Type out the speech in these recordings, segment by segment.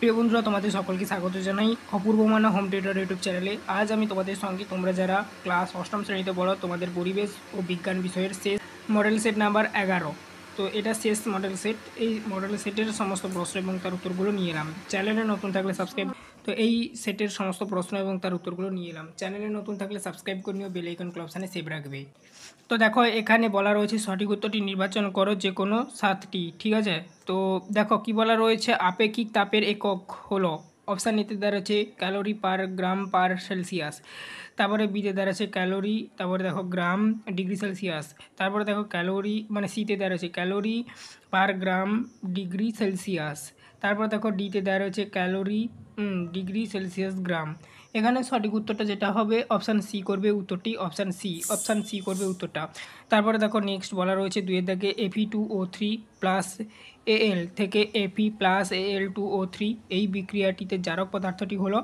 প্রিয় বন্ধুরা, তোমাদের সকলকে স্বাগত জানাই অপূর্ব মানা হোম থিয়েটার ইউটিউব চ্যানেলে। আজ আমি তোমাদের সঙ্গে তোমরা যারা ক্লাস অষ্টম শ্রেণীতে পড়ো তোমাদের পরিবেশ ও বিজ্ঞান বিষয়ের শেষ মডেল সেট নাম্বার 11। তো এটা শেষ মডেল সেট। এই মডেল সেটের সমস্ত প্রশ্ন এবং তার উত্তরগুলো নিয়ে এলাম। চ্যানেলে নতুন থাকলে সাবস্ক্রাইব। তো এই সেটের সমস্ত প্রশ্ন এবং তার উত্তরগুলো নিয়ে এলাম। চ্যানেলে নতুন থাকলে সাবস্ক্রাইব করে নিও, বেল আইকন অপশানে সেভ রাখবে। তো দেখো, এখানে বলা রয়েছে সঠিক উত্তরটি নির্বাচন করো যে কোনো 7টি। ঠিক আছে, তো দেখো কি বলা রয়েছে। আপেক্ষিক তাপের একক হলো, অপশান নিতে দাঁড়াচ্ছে ক্যালোরি পার গ্রাম পার সেলসিয়াস, তারপরে বিতে দাঁড়াচ্ছে ক্যালোরি, তারপরে দেখো গ্রাম ডিগ্রি সেলসিয়াস, তারপরে দেখো ক্যালোরি মানে সিতে দাঁড়াচ্ছে ক্যালোরি পার গ্রাম ডিগ্রি সেলসিয়াস, তারপর দেখো ডিতে দাঁড়াচ্ছে ক্যালোরি ডিগ্রি সেলসিয়াস গ্রাম। এখানে সঠিক উত্তরটা যেটা হবে অপশান সি করবে উত্তরটি, অপশান সি করবে উত্তরটা। তারপরে দেখো নেক্সট বলা রয়েছে 2 দাগে Fe2O3 প্লাস এল থেকে Fe প্লাস Al2O3 এই বিক্রিয়াটিতে জারক পদার্থটি হলো,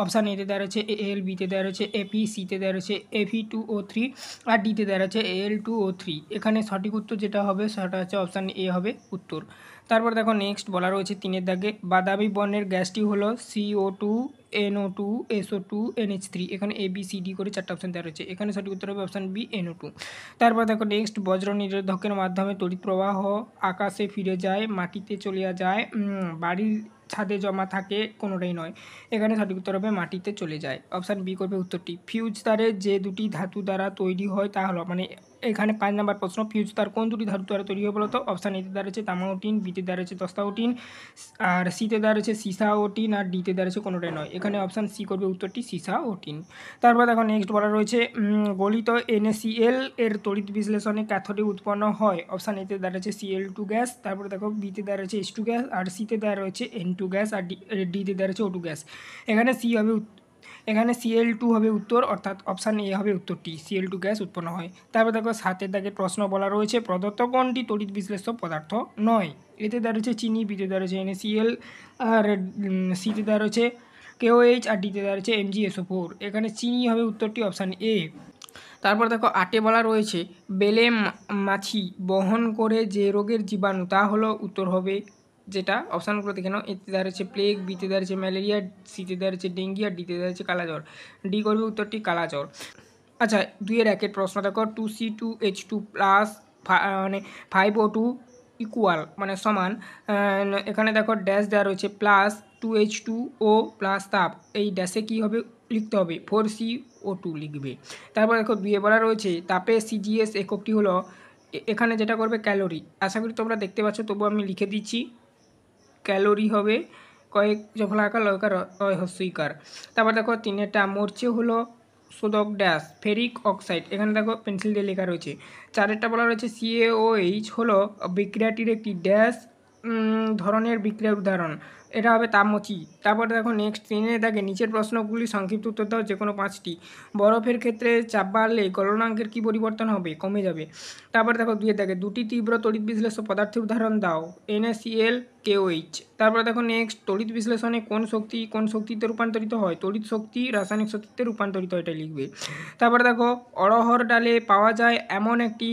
অপশান এতে দাঁড়াচ্ছে Al, বিতে দাঁড়াচ্ছে Fe, সিতে দাঁড়াচ্ছে Fe2O3 আর ডিতে দাঁড়াচ্ছে Al2O3। এখানে সঠিক উত্তর যেটা হবে সেটা হচ্ছে অপশান এ হবে উত্তর। তারপর দেখো নেক্সট বলা রয়েছে 3 দাগে বাদামি বর্ণের গ্যাসটি হলো CO2, NO2, SO2, NH3। এখানে ABCD করে 4টা অপশান দেওয়া রয়েছে। এখানে সঠিক উত্তর হবে অপশান বি NO2। তারপর দেখো নেক্সট বজ্র নিরোধকের মাধ্যমে তড়িৎ প্রবাহ আকাশে ফিরে যায়, মাটিতে চলে যায়, বাড়ির ছাদে জমা থাকে, কোনোটাই নয়। এখানে সঠিক উত্তর হবে মাটিতে চলে যায়, অপশান বি করবে উত্তরটি। ফিউজ তারের যে দুটি ধাতু দ্বারা তৈরি হয় তা হলো, মানে এখানে 5 নম্বর প্রশ্ন, ফিউজ তার কোন দুটি ধাতু দ্বারা তৈরি হয় বলো তো। অপশান এতে দাঁড়াচ্ছে তামাওটিন, বিতে দাঁড়াচ্ছে দস্তাওটিন, আর সিতে দাঁড়াচ্ছে সিসাওটিন, আর ডিতে দাঁড়াচ্ছে কোনোটাই নয়। এখানে অপশান সি করবে উত্তরটি সিসাওটিন। তারপর দেখো নেক্সট বলা রয়েছে গলিত NaCl এর তড়িৎ বিশ্লেষণে ক্যাথোডে উৎপন্ন হয়, অপশান এতে দাঁড়াচ্ছে Cl2 গ্যাস, তারপরে দেখো বিতে দাঁড়াচ্ছে H2 গ্যাস, আর সিতে দাঁড়াচ্ছে N2 গ্যাস, আর ডিতে দাঁড়াচ্ছে O2 গ্যাস। এখানে সি হবে এখানে Cl2 হবে উত্তর, অর্থাৎ অপশান এ হবে উত্তরটি, Cl2 গ্যাস উৎপন্ন হয়। তারপর দেখো 7 দাগের প্রশ্ন বলা রয়েছে প্রদত্ত কোনটি তড়িৎ বিশ্লেষ্য পদার্থ নয়। এতে দাঁড়াচ্ছে চিনি, বিতে দাঁড়াচ্ছে NaCl, আর সিতে দাঁড়াচ্ছে KOH, আর ডিতে দাঁড়াচ্ছে MgSO4। এখানে চিনি হবে উত্তরটি, অপশান এ। তারপর দেখো 8 বলা রয়েছে বেলে মাছি বহন করে যে রোগের জীবাণু তা হলো, উত্তর হবে যেটা অপশানগুলো দেখে নাও। এতে দাঁড়াচ্ছে প্লেগ, বিতে দাঁড়াচ্ছে ম্যালেরিয়া, সিতে দাঁড়াচ্ছে ডেঙ্গি, আর ডিতে দাঁড়াচ্ছে কালাজ্বর। ডি করবে উত্তরটি কালাজ্বর। আচ্ছা, 2-এর প্রশ্ন দেখো 2C2H2 প্লাস মানে 5O2 ইকুয়াল মানে সমান, এখানে দেখো ড্যাশ দেওয়া রয়েছে প্লাস 2H2O প্লাস তাপ, এই ড্যাশে কী হবে লিখতে হবে 4CO2 লিখবে। তারপর দেখো 2 বলা রয়েছে তাপে CGS এককটি হলো, এখানে যেটা করবে ক্যালোরি। আশা করি তোমরা দেখতে পাচ্ছ, তবু আমি লিখে দিচ্ছি। ক্যালোরি হবে কয়েক জফলাকার লয়কার হস্যইকার। তারপর দেখো 3টা মরচে হলো শোধক ড্যাশ ফেরিক অক্সাইড, এখানে দেখো পেন্সিল দিয়ে লেখা রয়েছে। 4টা বলা রয়েছে CaOH হলো বিক্রিয়াটির একটি ড্যাশ ধরনের বিক্রিয়ার উদাহরণ, এটা হবে তাপমচি। তারপরে দেখো নেক্সট 3 দেখে নিচের প্রশ্নগুলি সংক্ষিপ্ত উত্তর দাও যে কোনো 5টি। বরফের ক্ষেত্রে চাপ বাড়লে গলনাঙ্কের কী পরিবর্তন হবে, কমে যাবে। তারপরে দেখো 2 দেখে দুটি তীব্র তড়িৎ বিশ্লেষ্য পদার্থের উদাহরণ দাও, NaCl, KOH। তারপরে দেখো নেক্সট তড়িৎ বিশ্লেষণে কোন শক্তিতে রূপান্তরিত হয়, তড়িৎ শক্তি রাসায়নিক শক্তিতে রূপান্তরিত, এটা লিখবে। তারপরে দেখো অড়হর ডালে পাওয়া যায় এমন একটি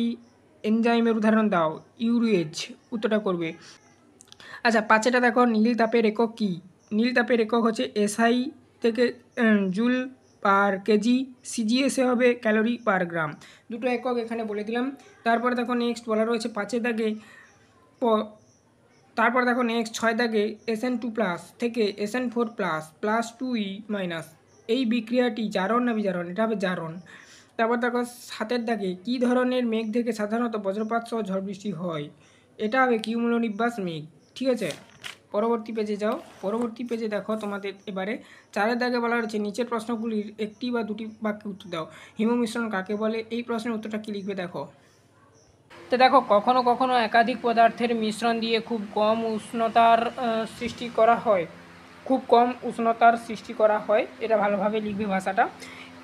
এনজাইমের উদাহরণ দাও, ইউরিয়েজ, উত্তরটা করবে। আচ্ছা, 5টা দেখো নীল তাপের একক কী। নীল তাপের একক হচ্ছে SI থেকে জুল পার কেজি, CGS-এ হবে ক্যালোরি পার গ্রাম। দুটো একক এখানে বলে দিলাম। তারপরে দেখো নেক্সট বলা রয়েছে 5 দাগে তারপর দেখো নেক্সট 6 দাগে SN2 প্লাস থেকে SN4 plus plus 2E minus, এই বিক্রিয়াটি জারণ না বিজারণ, এটা হবে জারণ। তারপর দেখো 7 দাগে কী ধরনের মেঘ থেকে সাধারণত বজ্রপাত সহ ঝড় বৃষ্টি হয়, এটা হবে কিউমুলোনিম্বাস মেঘ। ঠিক আছে, পরবর্তী পেজে যাও। পরবর্তী পেজে দেখো তোমাদের এবারে 4 দাগে বলা রয়েছে নিচের প্রশ্নগুলির একটি বা দুটি বাক্যে উত্তর দাও। হিমমিশ্রণ কাকে বলে, এই প্রশ্নের উত্তরটা কী লিখবে দেখো। তো দেখো কখনো কখনো একাধিক পদার্থের মিশ্রণ দিয়ে খুব কম উষ্ণতার সৃষ্টি করা হয়, এটা ভালোভাবে লিখবে ভাষাটা।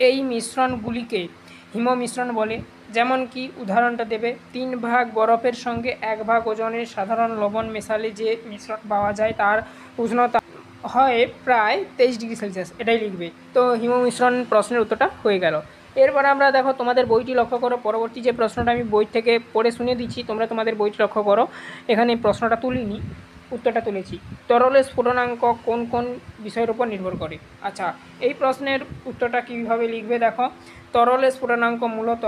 এই মিশ্রণগুলিকে হিমমিশ্রণ বলে। যেমন কি উদাহরণটা দেবে, 3 ভাগ বরফের সঙ্গে 1 ভাগ ওজনের সাধারণ লবণ মেশালে যে মিশ্রণ পাওয়া যায় তার উষ্ণতা হয় প্রায় 23 ডিগ্রি সেলসিয়াস, এটাই লিখবে। তো হিমমিশ্রণ প্রশ্নের উত্তরটা হয়ে গেল। এরপর আমরা দেখো তোমাদের বইটি লক্ষ্য করো, পরবর্তী যে প্রশ্নটা আমি বই থেকে পড়ে শুনিয়ে দিচ্ছি, তোমরা তোমাদের বইটি লক্ষ্য করো। এখানে প্রশ্নটা তুলিনি, উত্তরটা তুলেছি। তরলের স্ফুটনাঙ্ক কোন কোন বিষয়ের উপর নির্ভর করে? আচ্ছা, এই প্রশ্নের উত্তরটা কীভাবে লিখবে দেখো। তরলের স্ফুটনাঙ্ক মূলত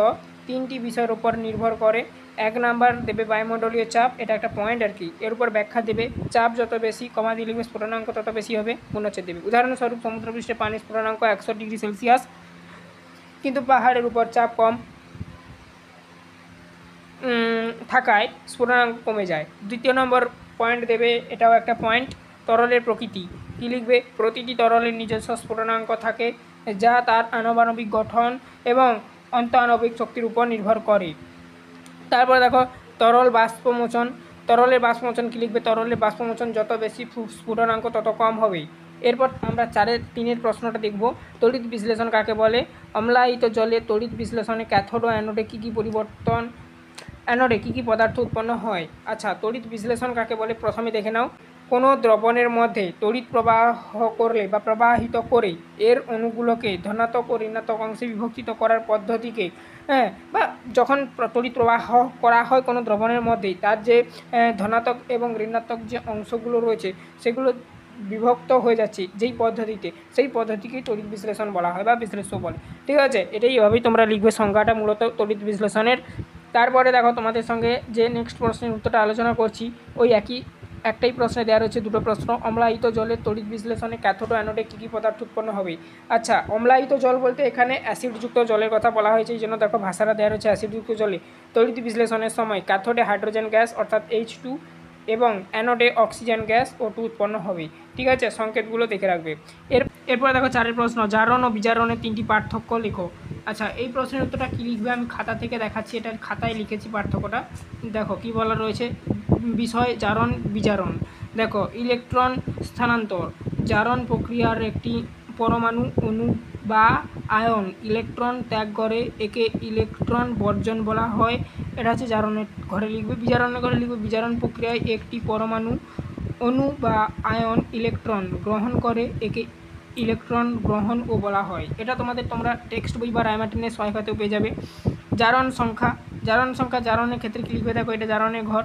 3টি বিষয়ের উপর নির্ভর করে। 1 নাম্বার দেবে বায়ুমণ্ডলীয় চাপ, এটা একটা পয়েন্ট আর কি। এর উপর ব্যাখ্যা দেবে, চাপ যত বেশি কমা দিয়ে লিখবে স্ফুটনাঙ্ক তত বেশি হবে, গুণচ্ছেদ দেবে। উদাহরণস্বরূপ সমুদ্রপৃষ্ঠে পানির স্ফুটনাঙ্ক 100 ডিগ্রি সেলসিয়াস, কিন্তু পাহাড়ের উপর চাপ কম থাকায় স্ফুটনাঙ্ক কমে যায়। 2 নম্বর পয়েন্ট দেবে, এটাও একটা পয়েন্ট, তরলের প্রকৃতি। কী লিখবে? প্রতিটি তরলের নিজস্ব স্ফুটনাঙ্ক থাকে, যা তার আণবিক গঠন এবং অন্তঃআণবিক শক্তির উপর নির্ভর করে। তারপর দেখো তরল বাষ্পমোচন। তরলের বাষ্পমোচন কী লিখবে? তরলের বাষ্পমোচন যত বেশি স্ফুটনাঙ্ক তত কম হবে। এরপর আমরা 3-এর প্রশ্নটা দেখব, তড়িৎ বিশ্লেষণ কাকে বলে? অম্লায়িত জলে তড়িৎ বিশ্লেষণে ক্যাথোড ও অ্যানোডে কী কী পরিবর্তন, অ্যানোডে কী কী পদার্থ উৎপন্ন হয়? আচ্ছা, তড়িৎ বিশ্লেষণ কাকে বলে প্রথমে দেখে নাও। কোনো দ্রবণের মধ্যে তড়িৎ প্রবাহ করলে বা প্রবাহিত করে এর অণুগুলোকে ধনাত্মক ও ঋণাত্মক অংশে বিভক্ত করার পদ্ধতিকে, বা যখন তড়িৎ প্রবাহ করা হয় কোনো দ্রবণের মধ্যেই, তার যে ধনাত্মক এবং ঋণাত্মক যে অংশগুলো রয়েছে সেগুলো বিভক্ত হয়ে যাচ্ছে যেই পদ্ধতিতে, সেই পদ্ধতিকেই তড়িৎ বিশ্লেষণ বলা হয় বা বিশ্লেষ্য বলে। ঠিক আছে, এটাই এভাবেই তোমরা লিখবে সংজ্ঞাটা মূলত তড়িৎ বিশ্লেষণের। তারপরে দেখো তোমাদের সঙ্গে যে নেক্সট প্রশ্নের উত্তরটা আলোচনা করছি, ওই একটাই প্রশ্নে দেওয়া রয়েছে 2টো প্রশ্ন। অম্লায়িত জলের তড়িৎ বিশ্লেষণে ক্যাথোড ও অ্যানোডে কী কী পদার্থ উৎপন্ন হবে? আচ্ছা, অম্লায়িত জল বলতে এখানে অ্যাসিডযুক্ত জলের কথা বলা হয়েছে, এই জন্য দেখো ভাষাটা দেওয়া রয়েছে অ্যাসিডযুক্ত জলে তড়িৎ বিশ্লেষণের সময় ক্যাথোডে হাইড্রোজেন গ্যাস অর্থাৎ H2 এবং অ্যানোডে অক্সিজেন গ্যাস O2 উৎপন্ন হবে। ঠিক আছে, সংকেতগুলো দেখে রাখবে। এরপরে দেখো 4 প্রশ্ন, জারণ ও বিজারণের 3টি পার্থক্য লেখো। আচ্ছা, এই প্রশ্নের উত্তরটা কী লিখবে? আমি খাতা থেকে দেখাচ্ছি, এটা খাতায় লিখেছি পার্থক্যটা। দেখো কী বলা রয়েছে, বিষয় জারণ বিজারণ। দেখো ইলেকট্রন স্থানান্তর, জারণ প্রক্রিয়ার একটি পরমাণু, অণু বা আয়ন ইলেকট্রন ত্যাগ করে, একে ইলেকট্রন বর্জন বলা হয়। এটা হচ্ছে জারণের ঘরে লিখবে। বিজারণের ঘরে লিখবে, বিজারণ প্রক্রিয়ায় একটি পরমাণু, অণু বা আয়ন ইলেকট্রন গ্রহণ করে, একে ইলেকট্রন গ্রহণ ও বলা হয়। এটা তোমরা টেক্সট বই বা রায়মার্টিনের সহায়তাতেও পেয়ে যাবে। জারণ সংখ্যা, জারণের ক্ষেত্রে কী লিখবে? দেখো এটা জারণের ঘর,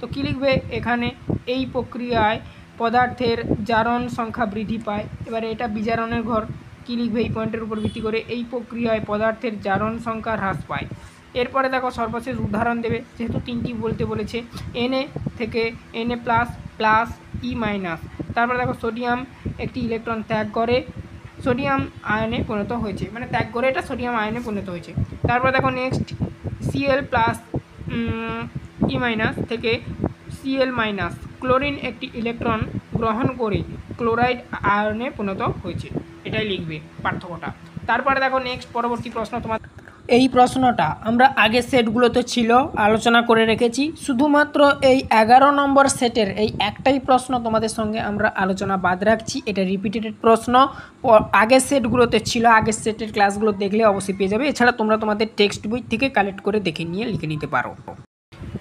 তো কী লিখবে এখানে? এই প্রক্রিয়ায় পদার্থের জারণ সংখ্যা বৃদ্ধি পায়। এবারে এটা বিজারণের ঘর, কী লিখবে এই পয়েন্টের উপর ভিত্তি করে? এই প্রক্রিয়ায় পদার্থের জারণ সংখ্যা হ্রাস পায়। এরপরে দেখো সর্বশেষ উদাহরণ দেবে, যেহেতু 3টি বলতে বলেছে, Na থেকে Na প্লাস E মাইনাস। তারপরে দেখো সোডিয়াম একটি ইলেকট্রন ত্যাগ করে সোডিয়াম আয়নে পরিণত হয়েছে, মানে ত্যাগ করে এটা সোডিয়াম আয়নে পরিণত হয়েছে। তারপর দেখো next Cl plus E minus থেকে Cl মাইনাস, ক্লোরিন একটি ইলেকট্রন গ্রহণ করে ক্লোরাইড আয়নে পরিণত হয়েছে। এটাই লিখবে পার্থক্যটা। তারপরে দেখো নেক্সট পরবর্তী প্রশ্ন তোমার, এই প্রশ্নটা আমরা আগের সেটগুলোতে ছিল, আলোচনা করে রেখেছি। শুধুমাত্র এই 11 নম্বর সেটের এই একটাই প্রশ্ন তোমাদের সঙ্গে আমরা আলোচনা বাদ রাখছি। এটা রিপিটেড প্রশ্ন, আগের সেটগুলোতে ছিল, আগের সেটের ক্লাসগুলো দেখলে অবশ্যই পেয়ে যাবে। এছাড়া তোমরা তোমাদের টেক্সট বই থেকে কালেক্ট করে দেখে নিয়ে লিখে নিতে পারো।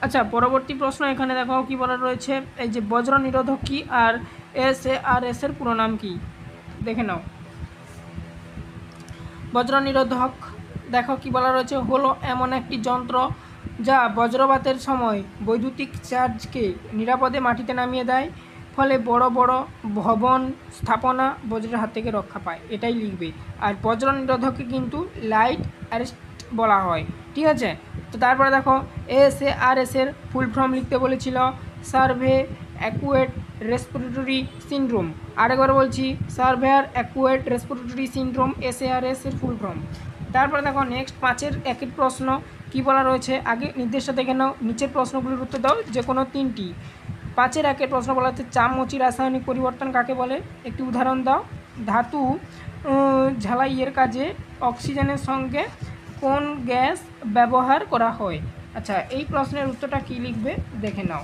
আচ্ছা, পরবর্তী প্রশ্ন এখানে দেখো কি বলা রয়েছে, এই যে বজ্র নিরোধক কি আর SARS এর পুরো নাম কি? দেখে নাও। বজ্র নিরোধক দেখো কি বলা রয়েছে, হলো এমন একটি যন্ত্র যা বজ্রপাতের সময় বৈদ্যুতিক চার্জকে নিরাপদে মাটিতে নামিয়ে দেয়, ফলে বড় বড় ভবন স্থাপনা বজ্রের হাত থেকে রক্ষা পায়। এটাই লিখবে। আর বজ্র নিরোধককে কিন্তু লাইট অ্যারেস্ট বলা হয়। ঠিক আছে, তো তারপরে দেখো SARS এর ফুল ফর্ম লিখতে বলেছিল, সার্ভে অ্যাকুয়েট রেসপিরেটরি সিনড্রোম। আরেকবার বলছি, সার্ভেয়ার অ্যাকুয়েট রেসপিরেটরি সিনড্রোম SARS এর ফুল ফর্ম। তারপরে দেখো নেক্সট 5-এর 1-এর প্রশ্ন কি বলা রয়েছে, আগে নির্দেশটা দেখে নাও, নিচের প্রশ্নগুলির উত্তর দাও যে কোনো 3টি। 5-এর 1-এর প্রশ্ন বলা হচ্ছে, চামচি রাসায়নিক পরিবর্তন কাকে বলে? একটি উদাহরণ দাও। ধাতু ঝালাইয়ের কাজে অক্সিজেনের সঙ্গে কোন গ্যাস ব্যবহার করা হয়? আচ্ছা, এই প্রশ্নের উত্তরটা কি লিখবে দেখে নাও।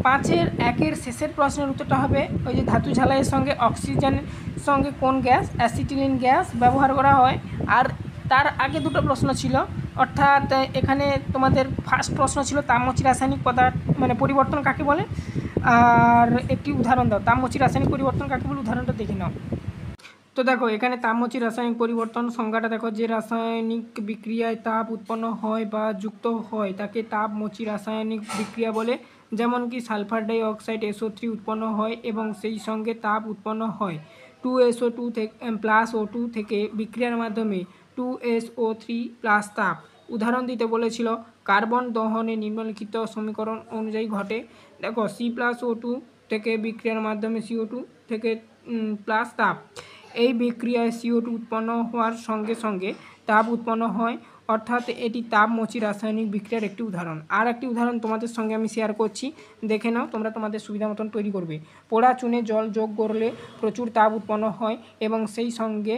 5-এর 1-এর শেষের প্রশ্নের উত্তরটা হবে ওই যে ধাতু ঝালাইয়ের সঙ্গে অক্সিজেনের সঙ্গে কোন গ্যাস, অ্যাসিটিলিন গ্যাস ব্যবহার করা হয়। আর তার আগে 2টো প্রশ্ন ছিল, অর্থাৎ এখানে তোমাদের ফার্স্ট প্রশ্ন ছিল তামমচি রাসায়নিক পদার্থ মানে পরিবর্তন কাকে বলে, আর একটি উদাহরণ দাও। তামমচি রাসায়নিক পরিবর্তন কাকে বলে, উদাহরণটা দেখে নাও। তো তো দেখো এখানে তাপমোচী রাসায়নিক পরিবর্তন সংজ্ঞাটা দেখো, যে রাসায়নিক বিক্রিয়ায় তাপ উৎপন্ন হয় বা যুক্ত হয় তাকে তাপমোচী রাসায়নিক বিক্রিয়া বলে। যেমন কি সালফার ডাই অক্সাইড SO3 উৎপন্ন হয় এবং সেই সঙ্গে তাপ উৎপন্ন হয় 2SO2 থেকে +O2 থেকে বিক্রিয়ার মাধ্যমে 2SO3 প্লাস তাপ। উদাহরণ দিতে বলেছিল, কার্বন দহনে নিম্নলিখিত সমীকরণ অনুযায়ী ঘটে। দেখো C+O2 থেকে বিক্রিয়ার মাধ্যমে CO2 থেকে প্লাস তাপ। এই বিক্রিয়ায় CO2 উৎপন্ন হওয়ার সঙ্গে সঙ্গে তাপ উৎপন্ন হয়, অর্থাৎ এটি তাপমোচী রাসায়নিক বিক্রিয়ার একটি উদাহরণ। আর একটি উদাহরণ তোমাদের সঙ্গে আমি শেয়ার করছি, দেখে নাও, তোমরা তোমাদের সুবিধা মতন তৈরি করবে। পোড়া চুনে জল যোগ করলে প্রচুর তাপ উৎপন্ন হয় এবং সেই সঙ্গে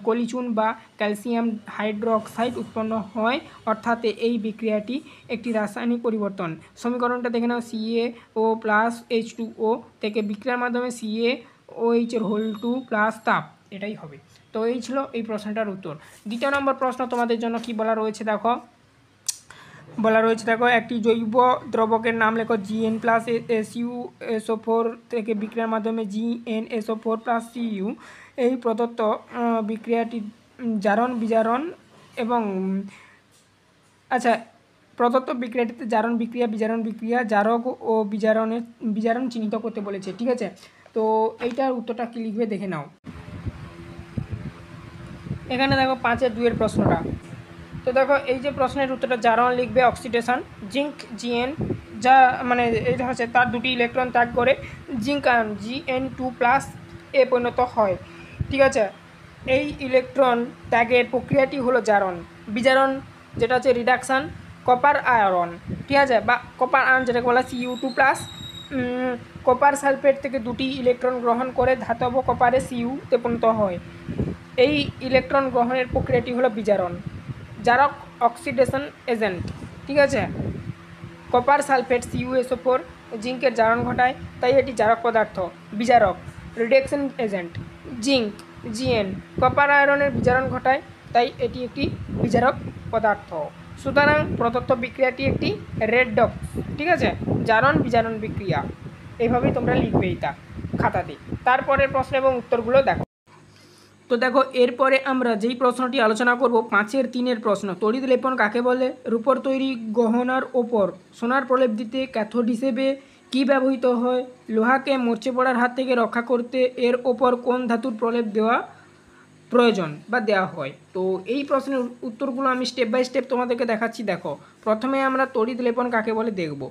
কলিচুন বা ক্যালসিয়াম হাইড্রোক্সাইড উৎপন্ন হয়, অর্থাৎ এই বিক্রিয়াটি একটি রাসায়নিক পরিবর্তন। সমীকরণটা দেখে নাও, CaO প্লাস H2O থেকে বিক্রিয়ার মাধ্যমে CaOH2 প্লাস তাপ, এটাই হবে। তো এই ছিল এই প্রশ্নটার উত্তর। দ্বিতীয় নম্বর প্রশ্ন তোমাদের জন্য কি বলা রয়েছে দেখো, একটি জৈব দ্রবকের নাম লেখো। Gn+SuSO4 থেকে বিক্রিয়ার মাধ্যমে GnSO4 প্লাস Cu। এই প্রদত্ত বিক্রিয়াটি জারণ বিজারণ এবং প্রদত্ত বিক্রিয়াটিতে জারণ বিক্রিয়া, বিজারণ বিক্রিয়া, জারক ও বিজারণ চিহ্নিত করতে বলেছে। ঠিক আছে, তো এইটার উত্তরটা কী লিখবে দেখে নাও। এখানে দেখো 5-2 প্রশ্নটা। তো দেখো এই যে প্রশ্নের উত্তরটা, জারণ লিখবে অক্সিডেশন। জিঙ্ক Gn, যা মানে এইটা হচ্ছে তার দুটি ইলেকট্রন ত্যাগ করে জিঙ্ক আয়ন Gn2+ এ পরিণত হয়। ঠিক আছে, এই ইলেকট্রন ত্যাগের প্রক্রিয়াটি হলো জারণ। বিজারণ যেটা হচ্ছে রিডাকশান কপার আয়রন। ঠিক আছে, বা কপার আয়ন যেটাকে বলা Cu2+, কপার সালফেট থেকে দুটি ইলেকট্রন গ্রহণ করে ধাতব কপারে Cu-তে পরিণত হয়। এই ইলেকট্রন গ্রহণের প্রক্রিয়াটি হলো বিজারণ। জারক অক্সিডেশন এজেন্ট। ঠিক আছে, কপার সালফেট CuSO4 জিঙ্কের জারণ ঘটায়, তাই এটি জারক পদার্থ। বিজারক reduction agent zinc Gn copper আয়রনের বিজারণ ঘটায়, তাই এটি একটি বিজারক পদার্থ। সুতরাং প্রদত্ত বিক্রিয়াটি একটি রেডক্স। ঠিক আছে, জারণ বিজারণ বিক্রিয়া, এইভাবেই তোমরা লিখবে এটা খাতাতে। তারপরের প্রশ্ন এবং উত্তরগুলো দেখো। তো দেখো এরপরে আমরা যেই প্রশ্নটি আলোচনা করব 5-3 প্রশ্ন, তড়িৎ লেপন কাকে বলে? রূপোর তৈরি গহনার ওপর সোনার প্রলেপ দিতে ক্যাথোড হিসেবে কী ব্যবহৃত হয়? লোহাকে মরচে পড়ার হাত থেকে রক্ষা করতে এর ওপর কোন ধাতুর প্রলেপ দেওয়া প্রয়োজন বা দেওয়া হয়? তো এই প্রশ্নের উত্তরগুলো আমি স্টেপ বাই স্টেপ তোমাদেরকে দেখাচ্ছি। দেখো, প্রথমে আমরা তড়িৎ লেপন কাকে বলে দেখব।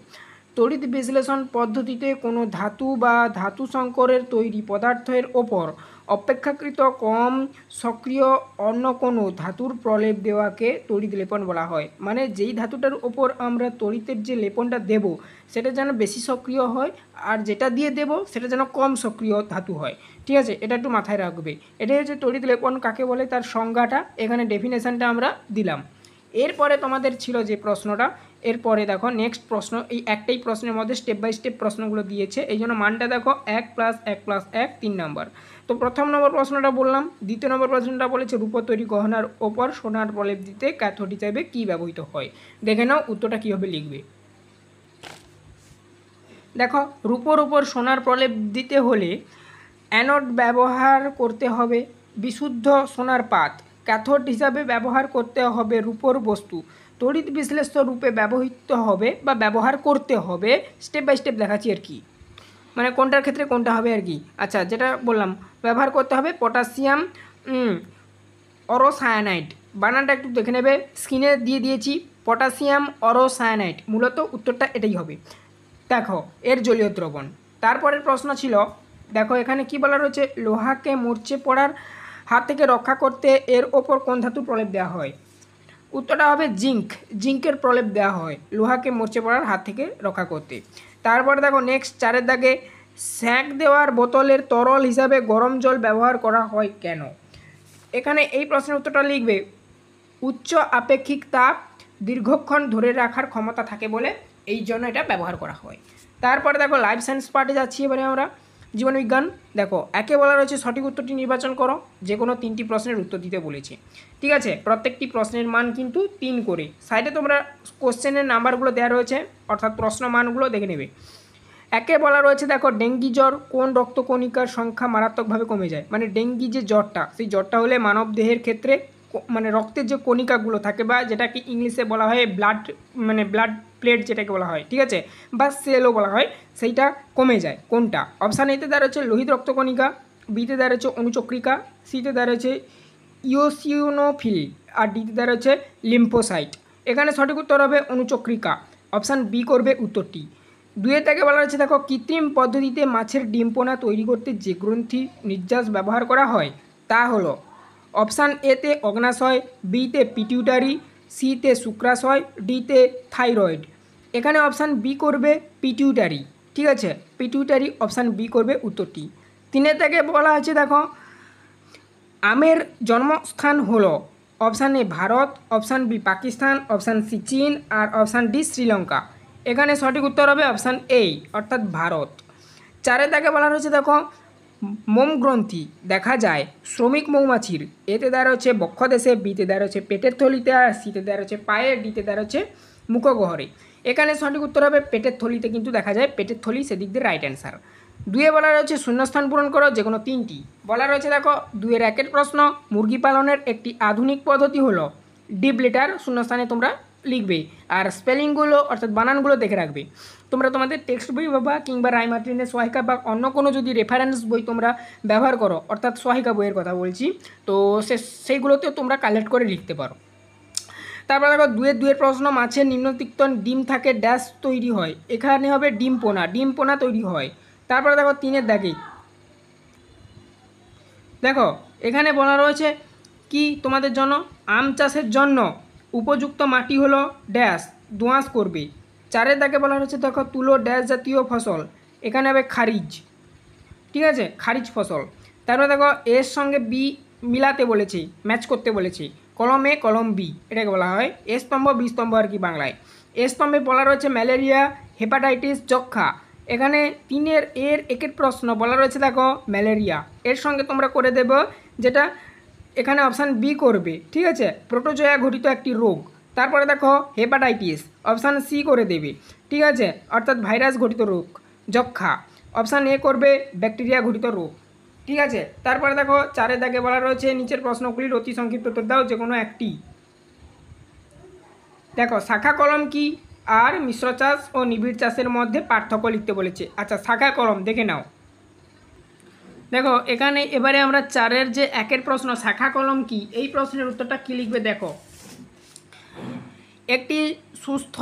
তড়িৎ বিশ্লেষণ পদ্ধতিতে কোনো ধাতু বা ধাতু সংকরের তৈরি পদার্থের ওপর অপেক্ষাকৃত কম সক্রিয় অন্য কোনো ধাতুর প্রলেপ দেওয়াকে তড়িৎ লেপন বলা হয়। মানে যেই ধাতুটার ওপর আমরা তড়িতের যে লেপনটা দেব সেটা যেন বেশি সক্রিয় হয়, আর যেটা দিয়ে দেব সেটা যেন কম সক্রিয় ধাতু হয়। ঠিক আছে, এটা একটু মাথায় রাখবে। এটাই হচ্ছে তড়িৎ লেপন কাকে বলে, তার সংজ্ঞাটা এখানে ডেফিনেশনটা আমরা দিলাম। এরপরে তোমাদের ছিল যে প্রশ্নটা, এরপরে দেখো নেক্সট প্রশ্ন, এই একটাই প্রশ্নের মধ্যে স্টেপ বাই স্টেপ প্রশ্নগুলো দিয়েছে, এই জন্য মানটা দেখো 1+1+1 3 নম্বর। তো প্রথম নম্বর প্রশ্নটা বললাম। দ্বিতীয় নম্বর প্রশ্নটা বলেছে রূপোর তৈরি গহনার ওপর সোনার প্রলেপ দিতে ক্যাথোড হিসাবে কী ব্যবহৃত হয়? দেখে নাও উত্তরটা কীভাবে লিখবে। দেখো, রূপোর ওপর সোনার প্রলেপ দিতে হলে অ্যানোড ব্যবহার করতে হবে বিশুদ্ধ সোনার পাত, ক্যাথোড হিসাবে ব্যবহার করতে হবে রূপোর বস্তু। তড়িৎ বিশ্লেষ্য রূপে ব্যবহৃত হবে বা ব্যবহার করতে হবে, স্টেপ বাই স্টেপ দেখাচ্ছি আর কি, মানে কোনটার ক্ষেত্রে কোনটা হবে আর কি। আচ্ছা, যেটা বললাম ব্যবহার করতে হবে পটাশিয়াম অরোসায়ানাইড, বানানটা একটু দেখে নেবে, স্ক্রিনে দিয়ে দিয়েছি, পটাশিয়াম অরোসায়ানাইড, মূলত উত্তরটা এটাই হবে। দেখো এর জলীয় দ্রবণ। তারপরের প্রশ্ন ছিল, দেখো এখানে কি বলা রয়েছে, লোহাকে মরচে পড়ার হাত থেকে রক্ষা করতে এর ওপর কোন ধাতুর প্রলেপ দেওয়া হয়? উত্তরটা হবে জিঙ্ক। জিঙ্কের প্রলেপ দেওয়া হয় লোহাকে মরচে পড়ার হাত থেকে রক্ষা করতে। তারপরে দেখো নেক্সট 4 দাগে, স্যাঁক দেওয়ার বোতলের তরল হিসাবে গরম জল ব্যবহার করা হয় কেন? এখানে এই প্রশ্নের উত্তরটা লিখবে, উচ্চ আপেক্ষিক তাপ দীর্ঘক্ষণ ধরে রাখার ক্ষমতা থাকে বলে এই জন্য এটা ব্যবহার করা হয়। তারপরে দেখো লাইফ সায়েন্স পার্টে যাচ্ছি এবারে আমরা, জীবনবিজ্ঞান। দেখো একে বলা রয়েছে সঠিক উত্তরটি নির্বাচন করো, যে কোনো 3টি প্রশ্নের উত্তর দিতে বলেছে। ঠিক আছে, প্রত্যেকটি প্রশ্নের মান কিন্তু 3 করে। সাইডে তোমরা কোশ্চেনের নাম্বারগুলো দেওয়া রয়েছে, অর্থাৎ প্রশ্ন মানগুলো দেখে নেবে। একে বলা রয়েছে দেখো ডেঙ্গি জ্বর কোন রক্তকণিকার সংখ্যা মারাত্মকভাবে কমে যায়, মানে ডেঙ্গি যে জ্বরটা সেই জ্বরটা হলে মানব দেহের ক্ষেত্রে মানে রক্তের যে কণিকাগুলো থাকে বা যেটাকে ইংলিশে বলা হয় ব্লাড, মানে ব্লাড প্লেট যেটাকে বলা হয়, ঠিক আছে, বা সেলও বলা হয়, সেইটা কমে যায়। কোনটা? অপশান এতে দাঁড়াচ্ছে লোহিত রক্তকণিকা, বিতে দাঁড়াচ্ছে অনুচক্রিকা, সিতে দাঁড়াচ্ছে ইওসিনোফিল, আর ডিতে দাঁড়াচ্ছে লিম্ফোসাইট। এখানে সঠিক উত্তর হবে অনুচক্রিকা, অপশান বি করবে উত্তরটি। দুয়ে থেকে বলা হচ্ছে দেখো কৃত্রিম পদ্ধতিতে মাছের ডিম পোনা তৈরি করতে যে গ্রন্থি নির্যাস ব্যবহার করা হয় তা হলো অপশান এতে অগ্নাশয়, বিতে পিটিউটারি, সিতে শুক্রাশয়, ডিতে থাইরয়েড। এখানে অপশান বি করবে পিটিউটারি, ঠিক আছে, পিটিউটারি অপশান বি করবে উত্তরটি। তিনে থেকে বলা হচ্ছে দেখো আমের জন্মস্থান হলো option A Bharat, option B Pakistan, option C চীন, আর অপশান ডি শ্রীলঙ্কা। এখানে সঠিক উত্তর হবে অপশান এ অর্থাৎ ভারত। চারে তাকে বলা রয়েছে দেখো মোম গ্রন্থি দেখা যায় শ্রমিক মৌমাছির, এতে দ্বারা হচ্ছে বক্ষদেশে, বিতে দ্বারা হচ্ছে পেটের থলিতে, আর সিতে দ্বারা হচ্ছে পায়ে, ডিতে দ্বারা হচ্ছে মুখগহ্বরে। এখানে সঠিক উত্তর হবে পেটের থলিতে, কিন্তু দেখা যায় পেটের থলি, সেদিক দিয়ে রাইট অ্যান্সার। দুয়ে বলা রয়েছে শূন্যস্থান পূরণ করো যে কোনো তিনটি। বলা রয়েছে দেখো দুয়ের একের প্রশ্ন মুরগি পালনের একটি আধুনিক পদ্ধতি হলো ডিপ লিটার, শূন্যস্থানে তোমরা লিখবে আর স্পেলিংগুলো অর্থাৎ বানানগুলো দেখে রাখবে। তোমরা তোমাদের টেক্সট বই বা কিংবা রায় মার্টিনের সহায়িকা বা অন্য কোনো যদি রেফারেন্স বই তোমরা ব্যবহার করো, অর্থাৎ সহায়িকা বইয়ের কথা বলছি, তো সেইগুলোতেও তোমরা কালেক্ট করে লিখতে পারো। তারপরে দেখো দুয়ের প্রশ্ন মাছের নিম্নতিক্ত ডিম থাকে ড্যাশ তৈরি হয়, এখানে হবে ডিম পোনা, ডিম পোনা তৈরি হয়। তারপরে দেখো তিনের দাগে দেখো এখানে বলা রয়েছে কি তোমাদের জন্য আম চাষের জন্য উপযুক্ত মাটি হলো ড্যাশ, দোআঁশ করবে। চারের দাগে বলা রয়েছে দেখো তুলো ড্যাশ জাতীয় ফসল, এখানে হবে খারিজ, ঠিক আছে, খারিজ ফসল। তারপরে দেখো এর সঙ্গে বি মিলাতে বলেছে, ম্যাচ করতে বলেছে, কলম এ কলম বি এটাকে বলা হয় এ স্তম্ভ বি স্তম্ভ আর কি বাংলায়। এ স্তম্ভে বলা রয়েছে ম্যালেরিয়া, হেপাটাইটিস, যক্ষা। এখানে তিনের এর একের প্রশ্ন বলা রয়েছে দেখো ম্যালেরিয়া, এর সঙ্গে তোমরা করে দেব যেটা এখানে অপশান বি করবে, ঠিক আছে, প্রোটোজোয়া ঘটিত একটি রোগ। তারপরে দেখো হেপাটাইটিস, অপশান সি করে দেবে, ঠিক আছে, অর্থাৎ ভাইরাস ঘটিত রোগ। যক্ষা, অপশান এ করবে ব্যাকটেরিয়া ঘটিত রোগ, ঠিক আছে। তারপরে দেখো চারের দাগে বলা রয়েছে নিচের প্রশ্নগুলির অতি সংক্ষিপ্ত উত্তর দাও যে কোনো একটি। দেখো শাখা কলম কি আর মিশ্র চাষ ও নিবিড় চাষের মধ্যে পার্থক্য লিখতে বলেছে। আচ্ছা শাখা কলম দেখে নাও। দেখো এখানে এবারে আমরা চারের যে একের প্রশ্ন শাখা কলম কি, এই প্রশ্নের উত্তরটা কি লিখবে দেখো একটি সুস্থ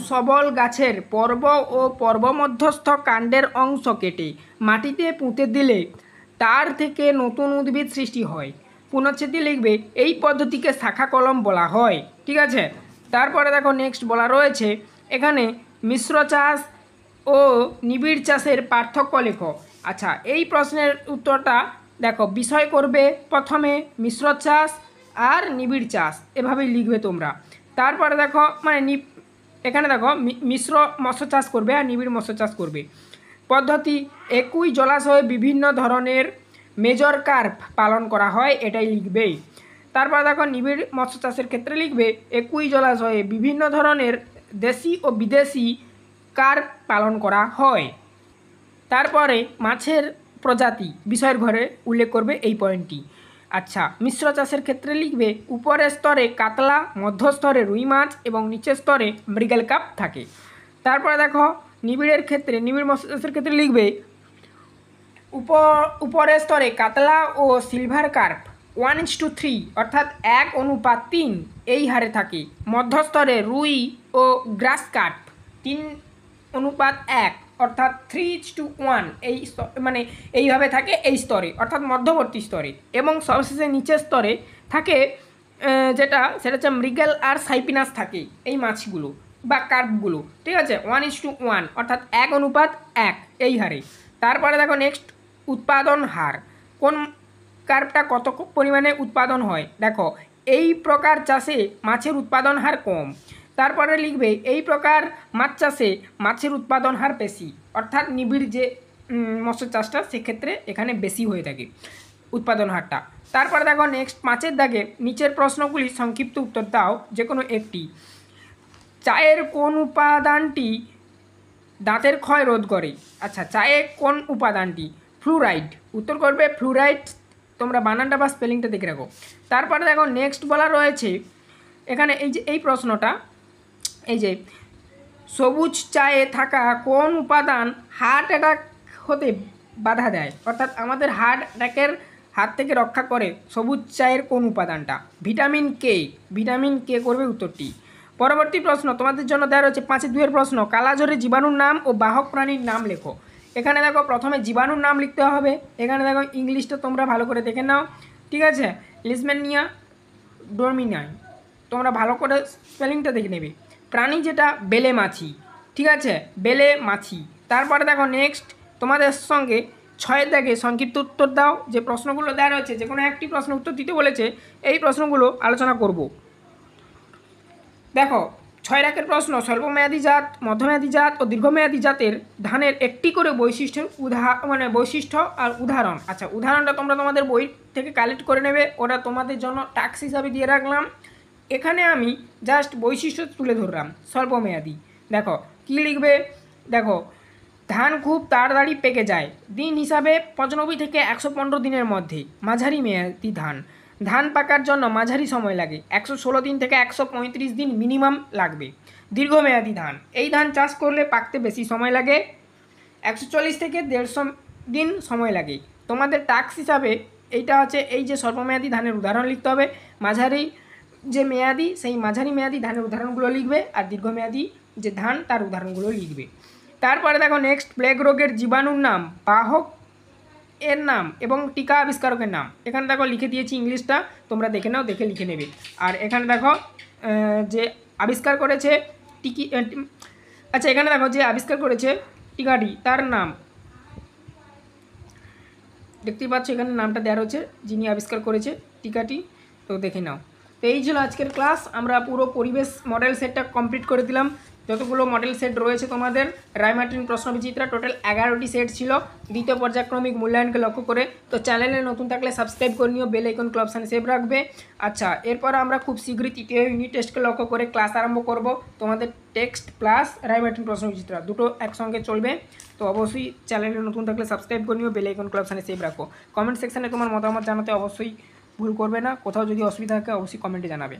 সবল গাছের পর্ব ও পর্বমধ্যস্থ কাণ্ডের অংশ কেটে মাটিতে পুঁতে দিলে তার থেকে নতুন উদ্ভিদ সৃষ্টি হয়। পুনচ্ছেদে লিখবে এই পদ্ধতিকে শাখা কলম বলা হয়, ঠিক আছে। তারপরে দেখো নেক্সট বলা রয়েছে এখানে মিশ্র চাষ ও নিবিড় চাষের পার্থক্য লেখো। আচ্ছা এই প্রশ্নের উত্তরটা দেখো বিষয় করবে প্রথমে মিশ্র চাষ আর নিবিড় চাষ, এভাবেই লিখবে তোমরা। তারপরে দেখো মানে এখানে দেখো মিশ্র মৎস্য চাষ করবে আর নিবিড় মৎস্য চাষ করবে। পদ্ধতি একই জলাশয়ে বিভিন্ন ধরনের মেজর কার্প পালন করা হয়, এটাই লিখবে। তারপর দেখো নিবিড় মৎস্য চাষের ক্ষেত্রে লিখবে একই জলাশয়ে বিভিন্ন ধরনের দেশি ও বিদেশি কার্প পালন করা হয়। তারপরে মাছের প্রজাতি বিষয়ের ঘরে উল্লেখ করবে এই পয়েন্টটি। আচ্ছা মিশ্র চাষের ক্ষেত্রে লিখবে উপরের স্তরে কাতলা, মধ্যস্তরে রুই মাছ এবং নিচের স্তরে মৃগেল কাপ থাকে। তারপরে দেখো নিবিড়ের ক্ষেত্রে নিবিড় মৎস্য চাষের ক্ষেত্রে লিখবে উপরের স্তরে কাতলা ও সিলভার কার্প 1:3 অর্থাৎ 1:3 এই হারে থাকে। মধ্যস্তরে রুই ও গ্রাস কার্প 3:1 অর্থাৎ 3:1 এই মানে এইভাবে থাকে এই স্তরে অর্থাৎ মধ্যবর্তী স্তরে। এবং সবশেষে নিচের স্তরে থাকে সেটা হচ্ছে মৃগেল আর সাইপিনাস থাকে এই মাছগুলো বা কার্পগুলো, ঠিক আছে, 1:1 অর্থাৎ 1:1 এই হারে। তারপরে দেখো নেক্সট উৎপাদন হার, কোন কার্পটা কত পরিমাণে উৎপাদন হয়। দেখো এই প্রকার চাষে মাছের উৎপাদন হার কম। তারপরে লিখবে এই প্রকার মাছ চাষে মাছের উৎপাদন হার বেশি, অর্থাৎ নিবিড় যে মৎস্য চাষটা সেক্ষেত্রে এখানে বেশি হয়ে থাকে উৎপাদন হারটা। তারপরে দেখো নেক্সট 5-এর দাগে নিচের প্রশ্নগুলি সংক্ষিপ্ত উত্তর দাও যে কোনো একটি। চায়ের কোন উপাদানটি দাঁতের ক্ষয় রোধ করে। আচ্ছা, চায়ে কোন উপাদানটি? ফ্লুরাইড। উত্তর করবে ফ্লুরাইড। তোমরা বানানটা বা স্পেলিংটা দেখে রাখো। তারপরে দেখো নেক্সট বলা রয়েছে এখানে এই যে এই প্রশ্নটা, এই যে সবুজ চায়ে থাকা কোন উপাদান হার্ট অ্যাটাক হতে বাধা দেয়, অর্থাৎ আমাদের হার্ট অ্যাটাকের হাত থেকে রক্ষা করে সবুজ চায়ের কোন উপাদানটা? Vitamin K. ভিটামিন কে করবে উত্তরটি। পরবর্তী প্রশ্ন তোমাদের জন্য দেওয়া রয়েছে 5-2 প্রশ্ন। কালাজ্বরে জীবাণুর নাম ও বাহক প্রাণীর নাম লেখো। এখানে দেখো প্রথমে জীবাণুর নাম লিখতে হবে। এখানে দেখো ইংলিশটা তোমরা ভালো করে দেখে নাও, ঠিক আছে? লিসমেনিয়া ডোরমিনাই, তোমরা ভালো করে স্পেলিংটা দেখে নেবে। প্রাণী যেটা বেলে মাছি, ঠিক আছে? বেলে মাছি। তারপরে দেখো নেক্সট তোমাদের সঙ্গে 6 দাগে সংক্ষিপ্ত উত্তর দাও। যে প্রশ্নগুলো দেওয়া রয়েছে যে কোনো একটি প্রশ্ন উত্তর দিতে বলেছে, এই প্রশ্নগুলো আলোচনা করব। দেখো 6 দাগের প্রশ্ন, স্বল্পমেয়াদী জাত, মধ্যমেয়াদী জাত ও দীর্ঘমেয়াদী জাতের ধানের একটি করে বৈশিষ্ট্যের বৈশিষ্ট্য আর উদাহরণ। আচ্ছা, উদাহরণটা তোমরা তোমাদের বই থেকে কালেক্ট করে নেবে, ওটা তোমাদের জন্য টাস্ক হিসাবে দিয়ে রাখলাম। এখানে আমি জাস্ট বৈশিষ্ট্য তুলে ধরলাম। স্বল্পমেয়াদী, দেখো কি লিখবে, দেখো ধান খুব তাড়াতাড়ি পেকে যায়, দিন হিসাবে 95 থেকে 115 দিনের মধ্যে। মাঝারি মেয়াদী ধান, ধান পাকার জন্য মাঝারি সময় লাগে, 116 দিন থেকে 135 দিন মিনিমাম লাগবে। দীর্ঘমেয়াদী ধান, এই ধান চাষ করলে পাকতে বেশি সময় লাগে, 140 থেকে 150 দিন সময় লাগে। তোমাদের টাস্ক হিসাবে এইটা হচ্ছে এই যে স্বল্পমেয়াদী ধানের উদাহরণ লিখতে হবে, মাঝারি যে মেয়াদি সেই মাঝারি মেয়াদি ধানের উদাহরণগুলো লিখবে, আর দীর্ঘমেয়াদী যে ধান তার উদাহরণগুলো লিখবে। তারপরে দেখো নেক্সট প্লেগ রোগের জীবাণুর নাম, বাহক এর নাম এবং টিকা আবিষ্কারকের নাম। এখানে দেখো লিখে দিয়েছি ইংলিশটা, তোমরা দেখে নাও, দেখে লিখে নেবে। আর এখানে দেখো যে আবিষ্কার করেছে আচ্ছা এখানে দেখো যে আবিষ্কার করেছে টিকাটি, তার নাম দেখতেই পাচ্ছ, এখানে নামটা দেওয়া রয়েছে যিনি আবিষ্কার করেছে টিকাটি, তো দেখে নাও। তো এই ছিল আজকের ক্লাস। আমরা পুরো পরিবেশ মডেল সেটটা কমপ্লিট করে দিলাম। যতগুলো মডেল সেট রয়েছে তোমাদের রায়মার্টিন প্রশ্নবিচিত্রা, টোটাল 11টি সেট ছিল দ্বিতীয় পর্যায়ক্রমিক মূল্যায়নকে লক্ষ্য করে। তো চ্যানেলে নতুন থাকলে সাবস্ক্রাইব করে নিও, বেল আইকন ক্লাব অপশানে সেভ রাখবে। আচ্ছা, এরপর আমরা খুব শীঘ্রই তৃতীয় ইউনিট টেস্টকে লক্ষ্য করে ক্লাস আরম্ভ করব। তোমাদের টেক্সট প্লাস রায়মার্টিন প্রশ্নবিচিত্রা দুটো একসঙ্গে চলবে। তো অবশ্যই চ্যানেলে নতুন থাকলে সাবস্ক্রাইব করে নিও, বেল আইকন ক্লাব অপশানে সেভ রাখো। কমেন্ট সেকশানে তোমার মতামত জানাতে অবশ্যই ভুল করবে না। কোথাও যদি অসুবিধা থাকে অবশ্যই কমেন্টে জানাবে।